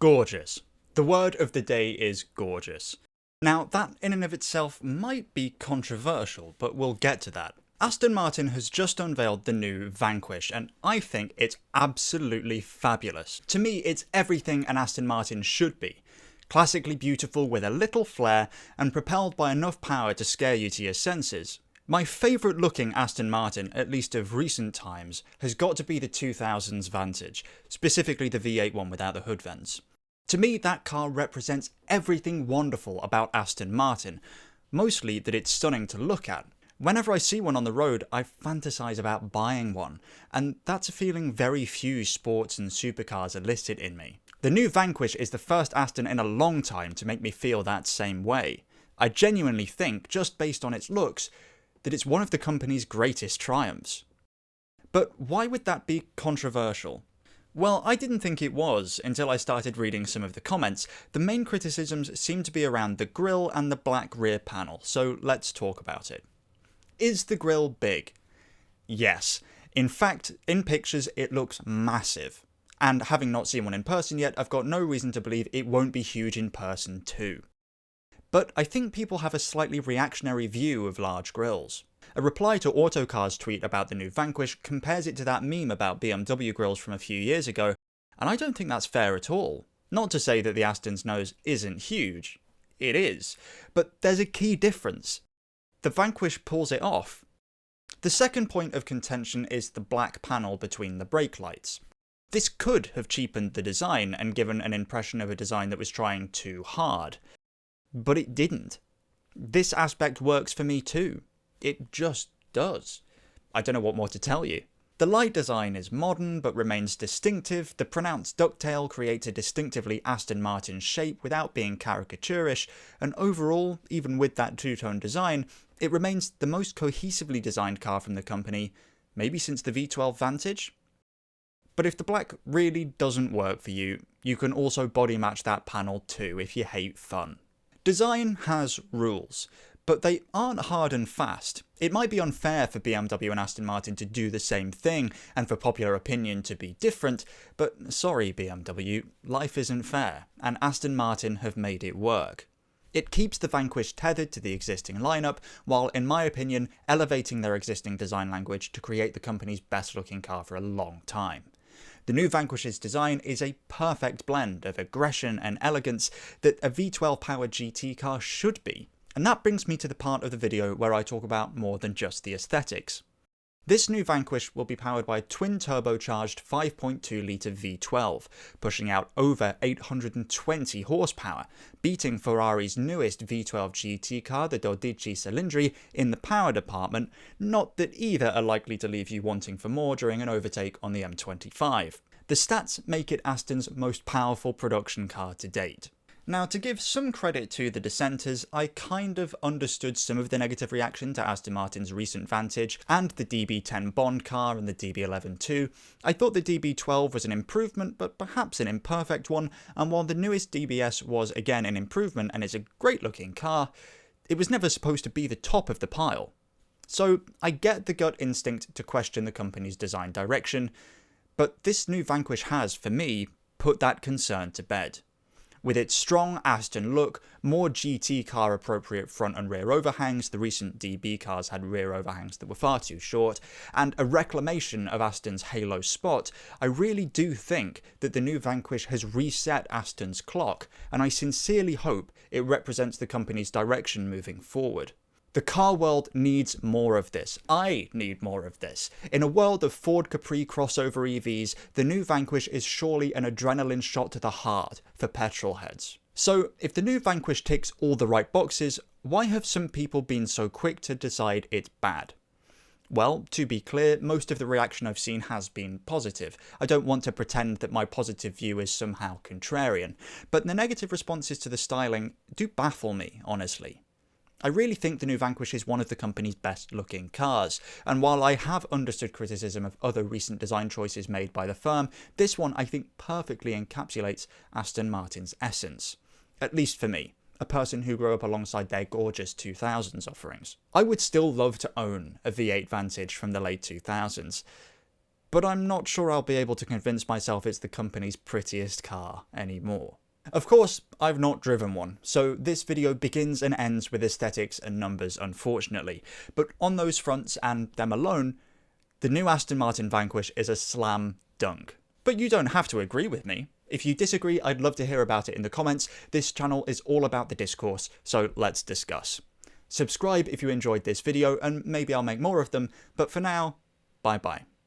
Gorgeous. The word of the day is gorgeous. Now, that in and of itself might be controversial, but we'll get to that. Aston Martin has just unveiled the new Vanquish, and I think it's absolutely fabulous. To me, it's everything an Aston Martin should be. Classically beautiful with a little flair, and propelled by enough power to scare you to your senses. My favourite looking Aston Martin, at least of recent times, has got to be the 2000s Vantage, specifically the V8 one without the hood vents. To me, that car represents everything wonderful about Aston Martin, mostly that it's stunning to look at. Whenever I see one on the road, I fantasize about buying one, and that's a feeling very few sports and supercars elicit in me. The new Vanquish is the first Aston in a long time to make me feel that same way. I genuinely think, just based on its looks, that it's one of the company's greatest triumphs. But why would that be controversial? Well, I didn't think it was until I started reading some of the comments. The main criticisms seem to be around the grille and the black rear panel, so let's talk about it. Is the grille big? Yes. In fact, in pictures it looks massive. And having not seen one in person yet, I've got no reason to believe it won't be huge in person too. But I think people have a slightly reactionary view of large grilles. A reply to Autocar's tweet about the new Vanquish compares it to that meme about BMW grilles from a few years ago, and I don't think that's fair at all. Not to say that the Aston's nose isn't huge. It is. But there's a key difference. The Vanquish pulls it off. The second point of contention is the black panel between the brake lights. This could have cheapened the design and given an impression of a design that was trying too hard. But it didn't. This aspect works for me too. It just does. I don't know what more to tell you. The light design is modern but remains distinctive. The pronounced ducktail creates a distinctively Aston Martin shape without being caricaturish, and overall, even with that two-tone design, it remains the most cohesively designed car from the company, maybe since the V12 Vantage. But if the black really doesn't work for you, you can also body match that panel too if you hate fun. Design has rules, but they aren't hard and fast. It might be unfair for BMW and Aston Martin to do the same thing, and for popular opinion to be different, but sorry BMW, life isn't fair, and Aston Martin have made it work. It keeps the Vanquish tethered to the existing lineup, while in my opinion elevating their existing design language to create the company's best looking car for a long time. The new Vanquish's design is a perfect blend of aggression and elegance that a V12 powered GT car should be. And that brings me to the part of the video where I talk about more than just the aesthetics. This new Vanquish will be powered by a twin turbocharged 5.2 litre V12, pushing out over 820 horsepower, beating Ferrari's newest V12 GT car, the 12 Cilindri, in the power department, not that either are likely to leave you wanting for more during an overtake on the M25. The stats make it Aston's most powerful production car to date. Now, to give some credit to the dissenters, I kind of understood some of the negative reaction to Aston Martin's recent Vantage and the DB10 Bond car and the DB11 too. I thought the DB12 was an improvement, but perhaps an imperfect one, and while the newest DBS was again an improvement and is a great looking car, it was never supposed to be the top of the pile. So I get the gut instinct to question the company's design direction, but this new Vanquish has, for me, put that concern to bed. With its strong Aston look, more GT car appropriate front and rear overhangs, the recent DB cars had rear overhangs that were far too short, and a reclamation of Aston's halo spot, I really do think that the new Vanquish has reset Aston's clock, and I sincerely hope it represents the company's direction moving forward. The car world needs more of this. I need more of this. In a world of Ford Capri crossover EVs, the new Vanquish is surely an adrenaline shot to the heart for petrol heads. So, if the new Vanquish ticks all the right boxes, why have some people been so quick to decide it's bad? Well, to be clear, most of the reaction I've seen has been positive. I don't want to pretend that my positive view is somehow contrarian, but the negative responses to the styling do baffle me, honestly. I really think the new Vanquish is one of the company's best looking cars, and while I have understood criticism of other recent design choices made by the firm, this one I think perfectly encapsulates Aston Martin's essence. At least for me, a person who grew up alongside their gorgeous 2000s offerings. I would still love to own a V8 Vantage from the late 2000s, but I'm not sure I'll be able to convince myself it's the company's prettiest car anymore. Of course, I've not driven one, so this video begins and ends with aesthetics and numbers, unfortunately. But on those fronts, and them alone, the new Aston Martin Vanquish is a slam dunk. But you don't have to agree with me. If you disagree, I'd love to hear about it in the comments. This channel is all about the discourse, so let's discuss. Subscribe if you enjoyed this video, and maybe I'll make more of them, but for now, bye bye.